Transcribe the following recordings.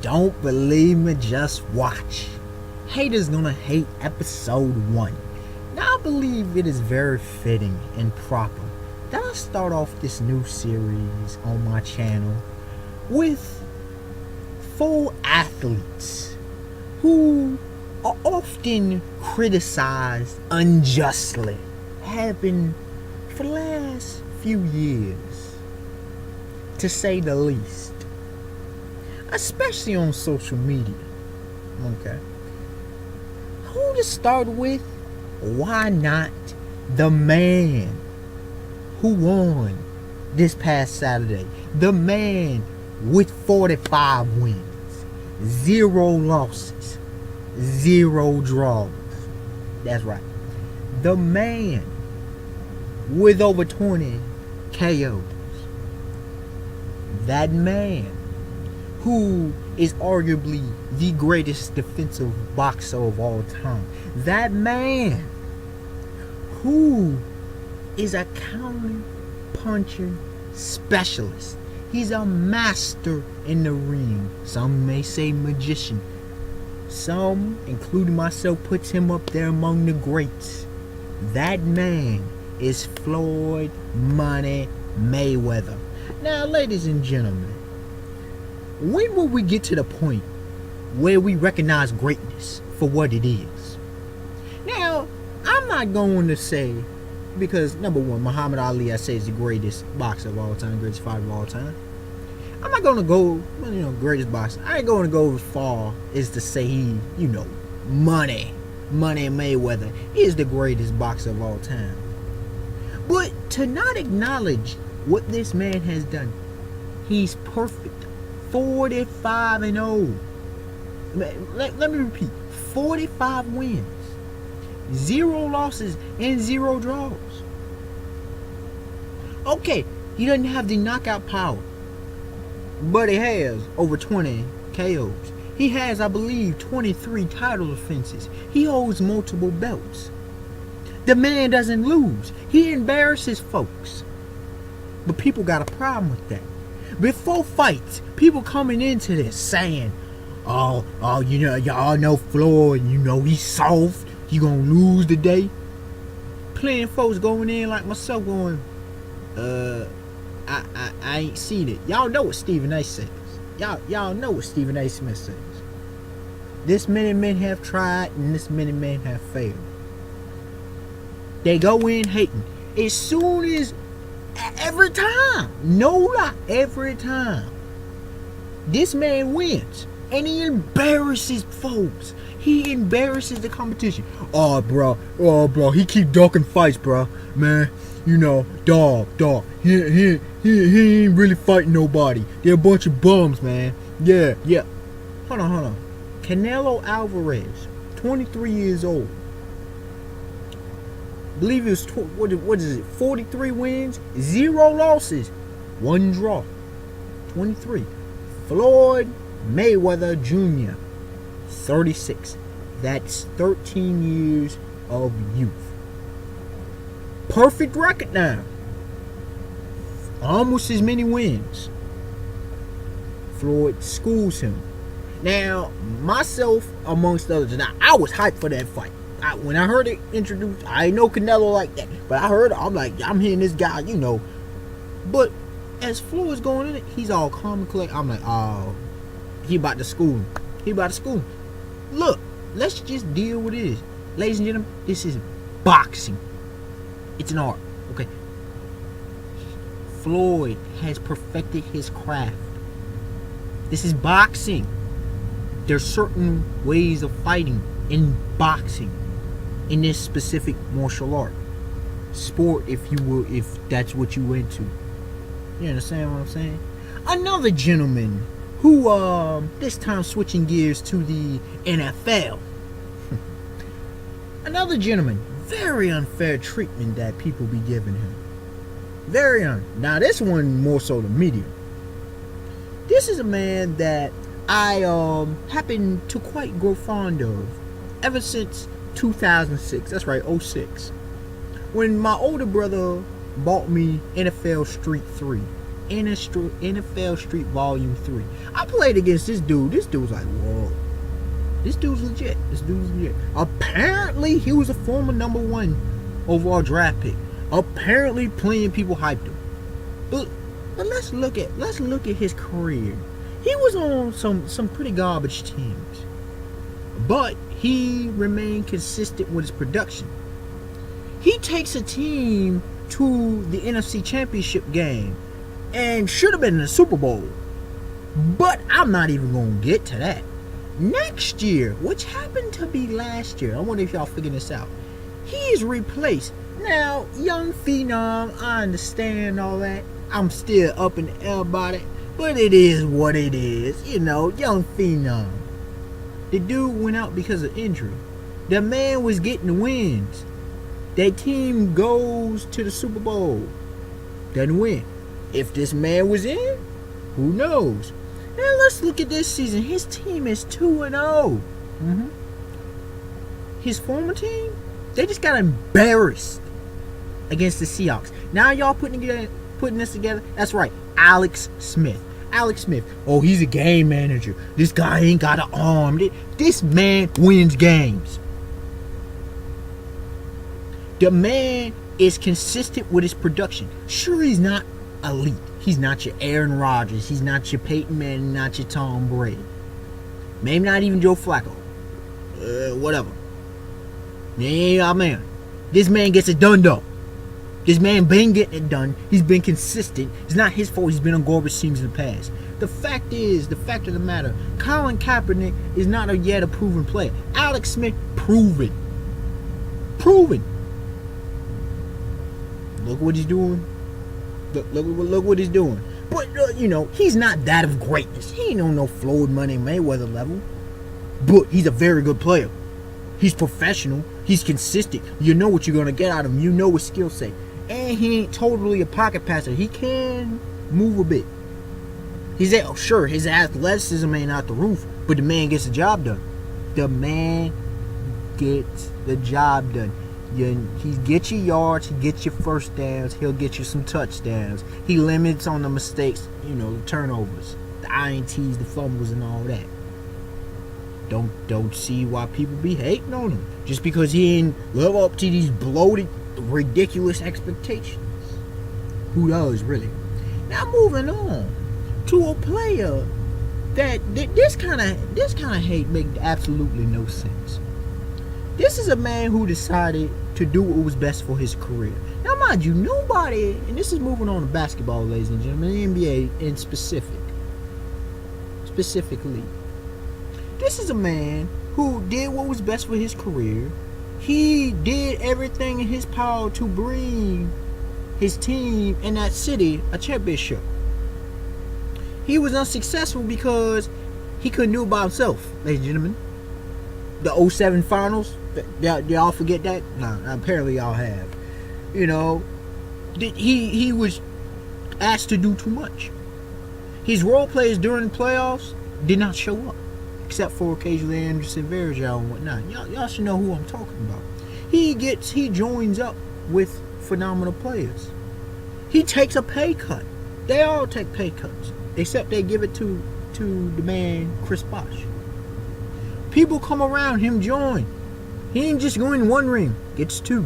Don't believe me, just watch. Haters gonna hate episode 1. Now I believe it is very fitting and proper that I start off this new series on my channel with 4 athletes who are often criticized unjustly, having for the last few years, to say the least, especially on social media. Okay, who to start with? Why not the man who won this past Saturday? The man with 45 wins, 0 losses, 0 draws. That's right. The man with over 20 KOs. That man who is arguably the greatest defensive boxer of all time. That man who is a counter punching specialist. He's a master in the ring. Some may say magician. Some, including myself, puts him up there among the greats. That man is Floyd Money Mayweather. Now, ladies and gentlemen, when will we get to the point where we recognize greatness for what it is? Now, I'm not going to say, because number one, Muhammad Ali, I say, is the greatest boxer of all time, greatest fighter of all time. I'm not going to go, greatest boxer. I ain't going to go as far as to say he, Money Mayweather is the greatest boxer of all time. But to not acknowledge what this man has done, he's perfect. 45-0. Let me repeat. 45 wins, 0 losses, and 0 draws. Okay, he doesn't have the knockout power, but he has over 20 KOs. He has, I believe, 23 title defenses. He holds multiple belts. The man doesn't lose. He embarrasses folks. But people got a problem with that. Before fights, people coming into this saying, y'all know Floyd, he's soft, he gonna lose today. Plenty of folks going in like myself going, I ain't seen it. Y'all know what Stephen A says. Y'all know what Stephen A Smith says. This many men have tried and this many men have failed. They go in hating. As soon as, every time, no lie, every time, this man wins and he embarrasses folks. He embarrasses the competition. Oh bro, he keep ducking fights, bro. Man, dog. He ain't really fighting nobody. They're a bunch of bums, man. Yeah. Hold on. Canelo Alvarez, 23 years old. I believe it was, what is it, 43 wins, 0 losses, 1 draw. 23. Floyd Mayweather Jr., 36. That's 13 years of youth. Perfect record now. Almost as many wins. Floyd schools him. Now, myself, amongst others, now I was hyped for that fight. When I heard it introduced, I ain't know Canelo like that, but I heard it, I'm like, I'm hearing this guy, But as Floyd's going in it, he's all calm and collected. I'm like, oh, he about to school him. Look, let's just deal with it. Ladies and gentlemen, this is boxing. It's an art, okay? Floyd has perfected his craft. This is boxing. There's certain ways of fighting in boxing, in this specific martial art sport, if you will, if that's what you into. You understand what I'm saying? Another gentleman who this time switching gears to the NFL. Another gentleman, very unfair treatment that people be giving him. Now this one more so the media. This is a man that I happen to quite grow fond of ever since 2006. That's right, 06. When my older brother bought me NFL Street 3. NFL Street Volume 3. I played against this dude. This dude was like, whoa. This dude's legit. Apparently, he was a former number 1 overall draft pick. Apparently, plenty of people hyped him. But let's look at his career. He was on some pretty garbage teams, but he remained consistent with his production. He takes a team to the NFC Championship game and should have been in the Super Bowl. But I'm not even going to get to that. Next year, which happened to be last year, I wonder if y'all figure this out. He is replaced. Now, young phenom, I understand all that. I'm still up in the air about it, but it is what it is. You know, young phenom. The dude went out because of injury. The man was getting wins. That team goes to the Super Bowl. Doesn't win. If this man was in, who knows? Now let's look at this season. His team is 2-0. His former team, they just got embarrassed against the Seahawks. Now y'all putting this together. That's right, Alex Smith. Oh, he's a game manager. This guy ain't got an arm. This man wins games. The man is consistent with his production. Sure, he's not elite. He's not your Aaron Rodgers. He's not your Peyton Manning, not your Tom Brady. Maybe not even Joe Flacco. Whatever. Yeah, man. This man gets it done, though. This man been getting it done. He's been consistent. It's not his fault he's been on garbage teams in the past. The fact of the matter, Colin Kaepernick is not yet a proven player. Alex Smith, proven. Look what he's doing. Look what he's doing. But, he's not that of greatness. He ain't on no Floyd Money Mayweather level. But he's a very good player. He's professional. He's consistent. You know what you're going to get out of him. You know his skill set. And he ain't totally a pocket passer. He can move a bit. His athleticism ain't out the roof. But the man gets the job done. He gets you yards, he gets you first downs, he'll get you some touchdowns. He limits on the mistakes, the turnovers, the INTs, the fumbles, and all that. Don't see why people be hating on him just because he ain't live up to these bloated, ridiculous expectations. Who does, really? Now moving on to a player that this kind of hate makes absolutely no sense. This is a man who decided to do what was best for his career. Now, mind you, nobody, and this is moving on to basketball, ladies and gentlemen, the NBA in specifically. This is a man who did what was best for his career. He did everything in his power to bring his team in that city a championship. He was unsuccessful because he couldn't do it by himself, ladies and gentlemen. The 07 finals, y'all forget that? Nah, apparently y'all have. He was asked to do too much. His role players during the playoffs did not show up, except for occasionally Anderson Varejao and whatnot. Y'all should know who I'm talking about. He joins up with phenomenal players. He takes a pay cut. They all take pay cuts, except they give it to the man Chris Bosh. People come around him, join. He ain't just going one ring, gets 2.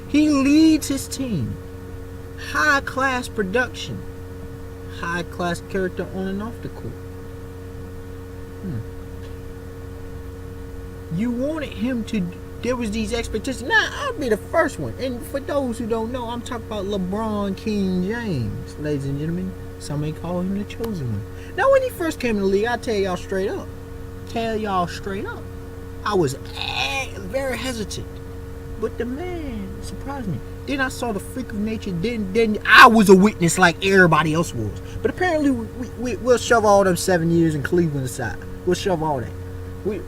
He leads his team. High class production. High class character on and off the court. You wanted him to, there was these expectations. Now, I'll be the first one. And for those who don't know, I'm talking about LeBron King James, ladies and gentlemen. Some may call him the chosen one. Now, when he first came in the league, I'll tell y'all straight up. I was very hesitant. But the man surprised me. Then I saw the freak of nature. Then I was a witness like everybody else was. But apparently we'll shove all them 7 years in Cleveland aside. We'll shove all that. We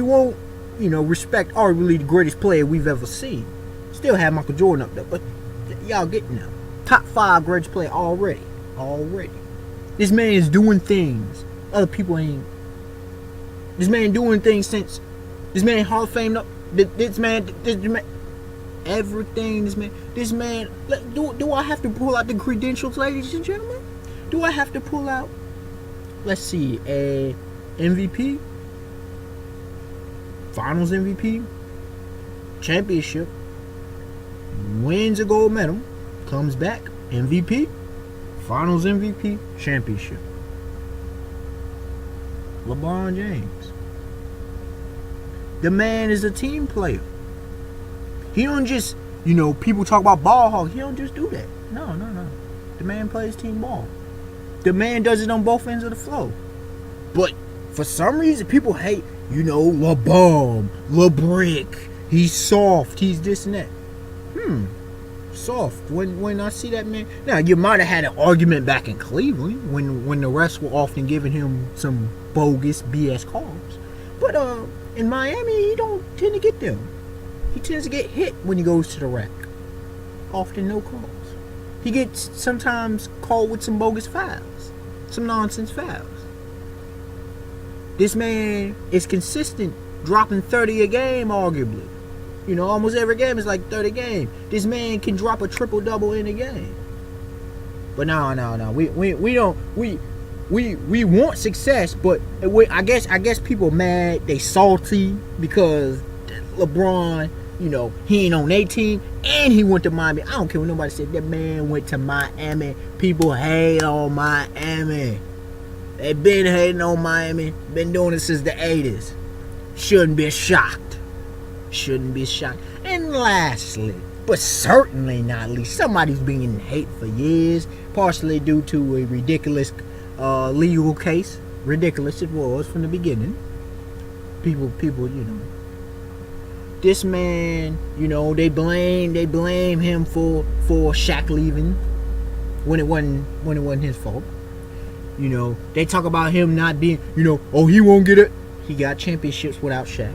won't, respect arguably the greatest player we've ever seen. Still have Michael Jordan up there, but y'all getting now. Top 5 greatest player already. This man is doing things other people ain't. This man doing things since. This man Hall of Fame up. This man. everything this man. Do I have to pull out the credentials, ladies and gentlemen? Do I have to pull out? Let's see, a MVP, Finals MVP, championship, wins a gold medal, comes back, MVP, Finals MVP, championship. LeBron James. The man is a team player. He don't just, people talk about ball hog. He don't just do that. No. The man plays team ball. The man does it on both ends of the floor. But for some reason, people hate, LeBum, LeBrick. He's soft. He's this and that. Soft. When I see that man. Now, you might have had an argument back in Cleveland when the refs were often giving him some bogus BS calls. But in Miami, he don't tend to get them. He tends to get hit when he goes to the rack. Often no calls. He gets sometimes called with some bogus fouls. Some nonsense fouls. This man is consistent, dropping 30 a game, arguably. Almost every game is like 30 game. This man can drop a triple-double in a game. But no. We don't. We want success, but I guess people mad. They salty because LeBron, he ain't on their team, and he went to Miami. I don't care what nobody said. That man went to Miami. People hate on Miami. They been hating on Miami. Been doing it since the 80s. Shouldn't be shocked. And lastly, but certainly not least, somebody's been hate for years, partially due to a ridiculous legal case. Ridiculous it was from the beginning. People, this man, they blame him for Shaq leaving when it wasn't his fault. They talk about him not being, he won't get it. He got championships without Shaq.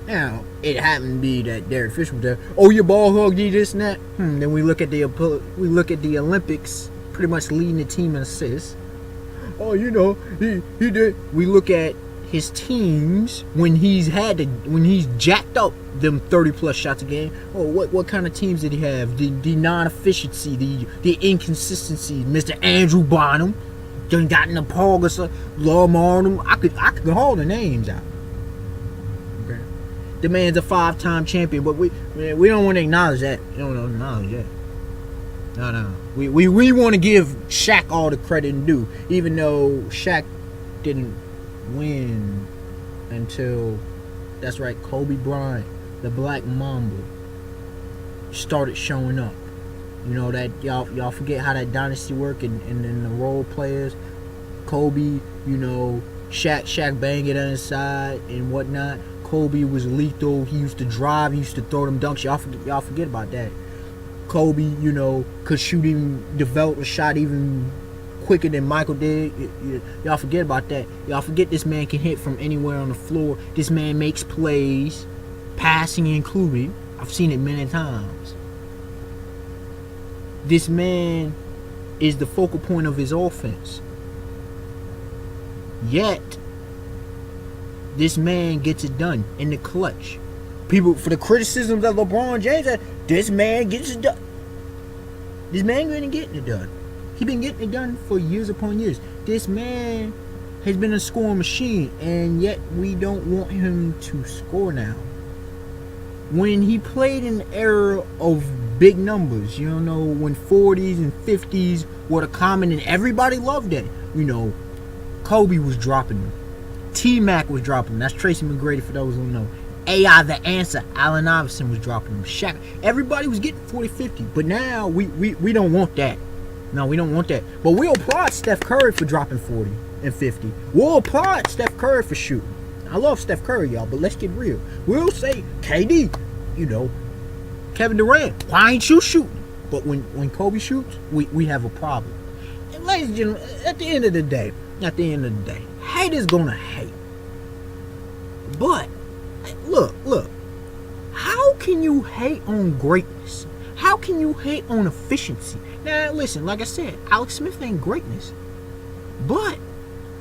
Now, it happened to be that Derek Fisher was there. Oh, your ball hog did this and that. Then we look at the Olympics, pretty much leading the team in assists. Oh, he did. We look at his teams when he's jacked up them 30+ shots a game. Oh, what kind of teams did he have? The non-efficiency, the inconsistency. Mr. Andrew Bonham, done got in the Paul, Lord Marnham. I could call the names out. The man's a 5-time champion, but we don't want to acknowledge that. No. We want to give Shaq all the credit and due, even though Shaq didn't win until, that's right, Kobe Bryant, the Black Mamba, started showing up. That y'all forget how that dynasty worked and the role players. Kobe, Shaq banging on his side and whatnot. Kobe was lethal. He used to drive. He used to throw them dunks. Y'all forget about that. Kobe, could shoot him, develop a shot even quicker than Michael did. Y'all forget about that. Y'all forget this man can hit from anywhere on the floor. This man makes plays, passing included. I've seen it many times. This man is the focal point of his offense. Yet, this man gets it done in the clutch. People, for the criticisms of LeBron James, this man gets it done. This man been getting it done. He been getting it done for years upon years. This man has been a scoring machine, and yet we don't want him to score now. When he played in the era of big numbers, when 40s and 50s were the common, and everybody loved that. Kobe was dropping them. T-Mac was dropping them. That's Tracy McGrady for those who don't know. AI the Answer, Allen Iverson was dropping them. Shaq. Everybody was getting 40, 50. But now we don't want that. No, we don't want that. But we'll applaud Steph Curry for dropping 40 and 50. We'll applaud Steph Curry for shooting. I love Steph Curry, y'all, but let's get real. We'll say, KD, Kevin Durant, why ain't you shooting? But when Kobe shoots, we have a problem. And ladies and gentlemen, at the end of the day, haters gonna hate. But look, how can you hate on greatness? How can you hate on efficiency? Now listen, like I said, Alex Smith ain't greatness. But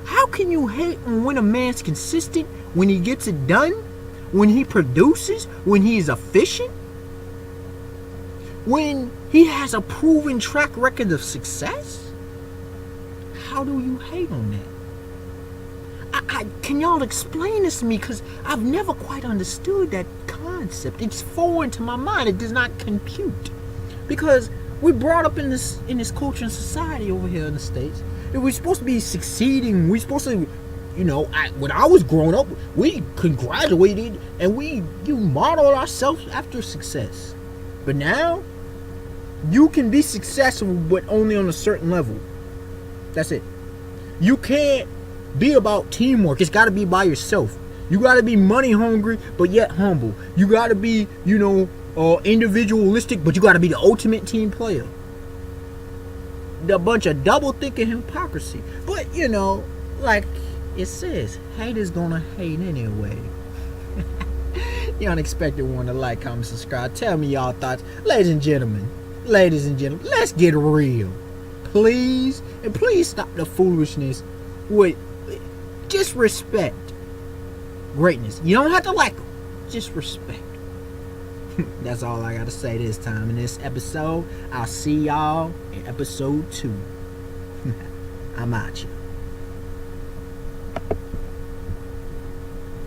how can you hate on when a man's consistent, when he gets it done? when he produces, when he is efficient, when he has a proven track record of success? How do you hate on that? Can y'all explain this to me? Because I've never quite understood that concept. It's foreign to my mind. It does not compute. Because we're brought up in this culture and society over here in the States. And we're supposed to be succeeding. We're supposed to, when I was growing up, we congratulated and you modeled ourselves after success. But now, you can be successful, but only on a certain level. That's it. You can't be about teamwork. It's got to be by yourself. You got to be money hungry, but yet humble. You got to be, individualistic, but you got to be the ultimate team player. The bunch of double thinking hypocrisy. But, like it says, haters gonna hate anyway. The unexpected one to like, comment, subscribe. Tell me y'all thoughts. Ladies and gentlemen, let's get real. Please, and please stop the foolishness with just respect greatness. You don't have to like them. Just respect. That's all I gotta say this time in this episode. I'll see y'all in episode 2. I'm out you.